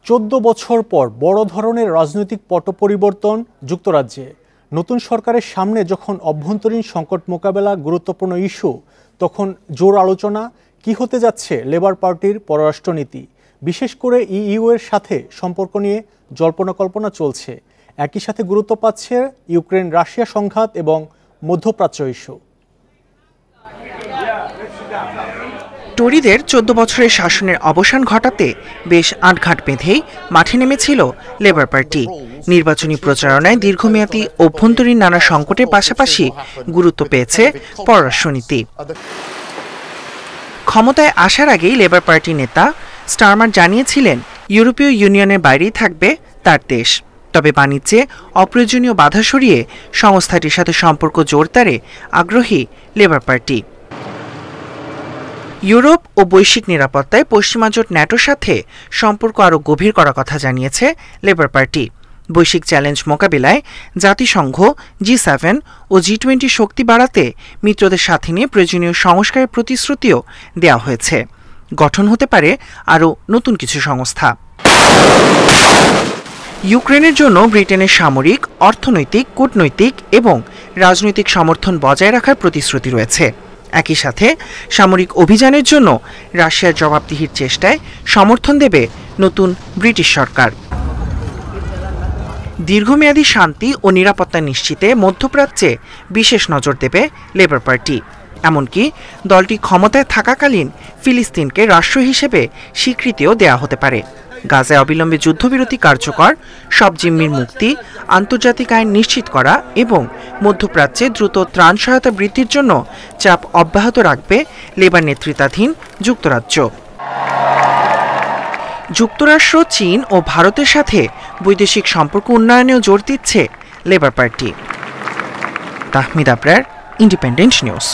14 বছর পর বড় ধরনের রাজনৈতিক পট পরিবর্তন যুক্তরাজ্যে। নতুন সরকারের সামনে যখন অভ্যন্তরীণ সংকট মোকাবেলা গুরুত্বপূর্ণ ইস্যু, তখন জোর আলোচনা কি হতে যাচ্ছে লেবার পার্টির পররাষ্ট্রনীতি। বিশেষ করে ইইউ এর সাথে সম্পর্ক নিয়ে জল্পনা কল্পনা চলছে। একই সাথে গুরুত্ব পাচ্ছে ইউক্রেন রাশিয়া সংঘাত এবং মধ্যপ্রাচ্য ইস্যু। টরিদের 14 বছরের শাসনের অবসান ঘটাতে বেশ আঁটঘাট বেঁধেই মাঠে নেমেছিল লেবার পার্টি। নির্বাচনী প্রচারণায় দীর্ঘমেয়াদী অভ্যন্তরীণ নানা সংকটের পাশাপাশি গুরুত্ব পেয়েছে পররাষ্ট্রনীতি। ক্ষমতায় আসার আগেই লেবার পার্টি নেতা স্টারমার জানিয়েছিলেন ইউরোপীয় ইউনিয়নের বাইরেই থাকবে তার দেশ। তবে বাণিজ্যে অপ্রয়োজনীয় বাধা সরিয়ে সংস্থাটির সাথে সম্পর্ক জোরদারে আগ্রহী লেবার পার্টি। ইউরোপ ও বৈশ্বিক নিরাপত্তায় পশ্চিমা জোট ন্যাটোর সাথে সম্পর্ক আরও গভীর করার কথা জানিয়েছে লেবার পার্টি। বৈশ্বিক চ্যালেঞ্জ মোকাবিলায় জাতিসংঘ, G7 ও G20 শক্তি বাড়াতে মিত্রদের সাথে নিয়ে প্রয়োজনীয় সংস্কারের প্রতিশ্রুতিও দেওয়া হয়েছে। গঠন হতে পারে আরও নতুন কিছু সংস্থা। ইউক্রেনের জন্য ব্রিটেনের সামরিক, অর্থনৈতিক, কূটনৈতিক এবং রাজনৈতিক সমর্থন বজায় রাখার প্রতিশ্রুতি রয়েছে। একই সাথে সামরিক অভিযানের জন্য রাশিয়ার জবাবদিহির চেষ্টায় সমর্থন দেবে নতুন ব্রিটিশ সরকার। দীর্ঘমেয়াদী শান্তি ও নিরাপত্তা নিশ্চিতে মধ্যপ্রাচ্যে বিশেষ নজর দেবে লেবার পার্টি। এমনকি দলটি ক্ষমতায় থাকাকালীন ফিলিস্তিনকে রাষ্ট্র হিসেবে স্বীকৃতিও দেয়া হতে পারে। গাজায় অবিলম্বে যুদ্ধবিরতি কার্যকর, সব জিম্মির মুক্তি, আন্তর্জাতিক আইন নিশ্চিত করা এবং মধ্যপ্রাচ্যে দ্রুত ত্রাণ সহায়তা বৃদ্ধির জন্য চাপ অব্যাহত রাখবে লেবার নেতৃত্বাধীন যুক্তরাজ্য। যুক্তরাষ্ট্র, চীন ও ভারতের সাথে বৈদেশিক সম্পর্ক উন্নয়নেও জোর দিচ্ছে labour party. Tahmid Abrar, independent news.